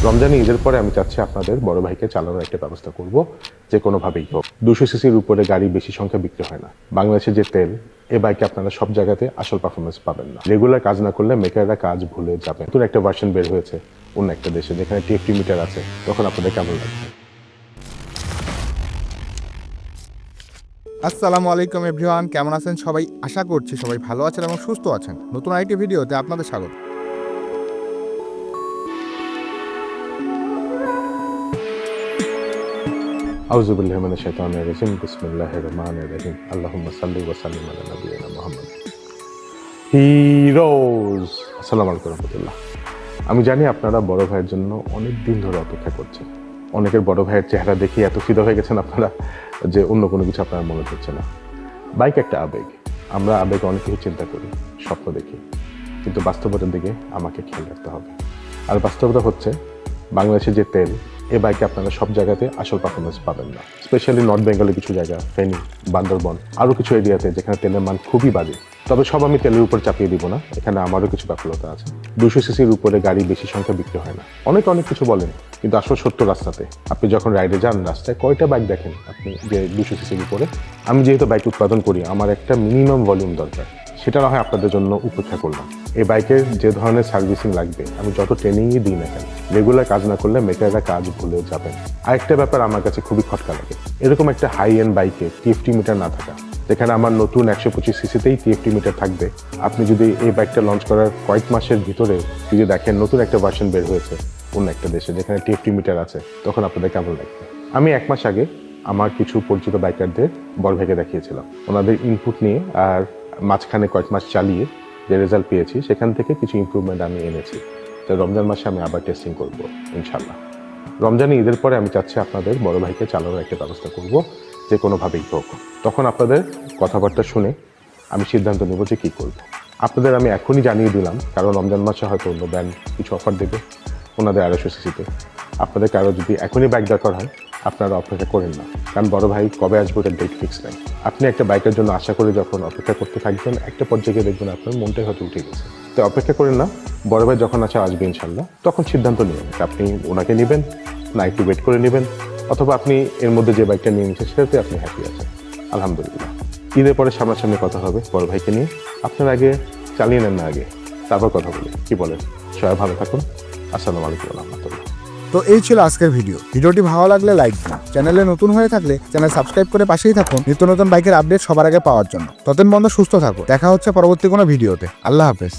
রমজানে ঈদের পরে আমি চাচ্ছি আপনাদের বড় ভাইকে চালানোর একটা ব্যবস্থা করব, যে কোনোভাবেই হোক। 200 সিসির উপরে গাড়ি বেশি সংখ্যা বিক্রি হয় না। বাংলাদেশে যে তেল, এ বাইকে আপনারা সব জায়গাতে আসল পারফরমেন্স পাবেন না। রেগুলার কাজ না করলে মেকাররা কাজ ভুলে যাবে। নতুন একটা ভার্সন বের হয়েছে অন্য একটা দেশে, যেখানে টিএফটি মিটার আছে। তখন আপনাদের কেমন লাগবে? আসসালামু আলাইকুম এভরিওয়ান, কেমন আছেন সবাই? আশা করছি সবাই ভালো আছেন এবং সুস্থ আছেন। নতুন আরেকটি ভিডিওতে আপনাদের স্বাগত। আউযু বিল্লাহি মিনাশ শাইতানির রাজিম। বিসমিল্লাহির রহমানির রহিম। আল্লাহুম্মা সাল্লি ওয়া সাল্লিম আলা নাবিয়িনা মুহাম্মদ। হিরোজ, আসসালামু আলাইকুম রাহমাতুল্লাহ। আমি জানি আপনারা বড় ভাইয়ের জন্য অনেক দিন ধরে অপেক্ষা করছেন। অনেকের বড় ভাইয়ের চেহারা দেখে এত ফিদা হয়ে গেছেন আপনারা যে অন্য কোনো কিছু আপনার মনে হচ্ছে না। বাইক একটা আবেগ। আমরা আবেগে অনেক কিছু চিন্তা করি, স্বপ্ন দেখি, কিন্তু বাস্তবতার দিকে আমাকে খেয়াল রাখতে হবে। আর বাস্তবতা হচ্ছে, বাংলাদেশে যে তেল, এ বাইকে আপনারা সব জায়গাতে আসল পারফরমেন্স পাবেন না। স্পেশালি নর্থ বেঙ্গলের কিছু জায়গা, ফেনী, বান্দরবন, আরও কিছু এরিয়াতে যেখানে তেলের মান খুবই বাজে। তবে সব আমি তেলের উপর চাপিয়ে দিব না, এখানে আমারও কিছু ব্যাকুলতা আছে। 200 সিসির উপরে গাড়ি বেশি সংখ্যা বিক্রি হয় না। অনেক কিছু বলেন, কিন্তু আসল সত্য রাস্তাতে আপনি যখন রাইডে যান, রাস্তায় কয়টা বাইক দেখেন আপনি যে 200 সিসির উপরে? আমি যেহেতু বাইক উৎপাদন করি, আমার একটা মিনিমাম ভলিউম দরকার। সেটা না হয় আপনাদের জন্য উপেক্ষা করলাম। এই বাইকের যে ধরনের সার্ভিসিং লাগবে, আমি যত ট্রেনিংই দিই না কেন, রেগুলার কাজ না করলে মেকাররা কাজ ভুলে যাবেন। আরেকটা ব্যাপার আমার কাছে খুবই খটকা লাগে, এরকম একটা হাই এন্ড বাইকে টিএফটি মিটার না থাকা। যেখানে আমার নতুন 125 সিসিতেই টিএফটি মিটার থাকবে। আপনি যদি এই বাইকটা লঞ্চ করার কয়েক মাসের ভিতরে যদি দেখেন নতুন একটা ভার্সন বের হয়েছে অন্য একটা দেশে, যেখানে টিএফটি মিটার আছে, তখন আপনাদের কেমন লাগবে? আমি 1 মাস আগে আমার কিছু পরিচিত বাইকারদের বড় ভাইকে দেখিয়েছিলাম। ওনাদের ইনপুট নিয়ে আর মাঝখানে কয়েক মাস চালিয়ে যে রেজাল্ট পেয়েছি, সেখান থেকে কিছু ইমপ্রুভমেন্ট আমি এনেছি। তো রমজান মাসে আমি আবার টেস্টিং করব ইনশাল্লাহ। রমজানে ঈদের পরে আমি চাচ্ছি আপনাদের বড় ভাইকে চালানোর একটা ব্যবস্থা করব, যে কোনোভাবেই হোক। তখন আপনাদের কথাবার্তা শুনে আমি সিদ্ধান্ত নেব যে কী করব। আপনাদের আমি এখনই জানিয়ে দিলাম, কারণ রমজান মাসে হয়তো অন্য ব্র্যান্ড কিছু অফার দেবে ওনাদের 250 সিসিতে। আপনাদের কারো যদি এখনই বাইক দরকার হয়, আপনারা অপেক্ষা করেন না, কারণ বড় ভাই কবে আসবে ওটার ডেট ফিক্স নাই। আপনি একটা বাইকের জন্য আশা করে যখন অপেক্ষা করতে থাকবেন, একটা পর্যায়ে দেখবেন আপনার মনটাই হয়তো উঠে গেছে। তো অপেক্ষা করেন না, বড় ভাই যখন আসবে ইনশাল্লাহ, তখন সিদ্ধান্ত নেবেন আপনি ওনাকে নেবেন না একটু ওয়েট করে নেবেন, অথবা আপনি এর মধ্যে যে বাইকটা নিয়ে নিচ্ছেন সেটাতে আপনি হ্যাপি আছেন। আলহামদুলিল্লাহ, ঈদের পরে সামনাসামনি কথা হবে বড় ভাইকে নিয়ে। আপনার আগে চালিয়ে নেন না, আগে তারপর কথা বলি, কি বলেন? সবাই ভালো থাকুন। আসসালামু আলাইকুম রহমতুল্লাহ। তো এই ছিল আজকের ভিডিওটি ভালো লাগলে লাইক দিন। চ্যানেলে নতুন হয়ে থাকলে চ্যানেল সাবস্ক্রাইব করে পাশেই থাকুন নিত্য নতুন বাইকের আপডেট সবার আগে পাওয়ার জন্য। ততদিন বন্ধু সুস্থ থাকো, দেখা হচ্ছে পরবর্তী কোনো ভিডিওতে। আল্লাহ হাফেজ।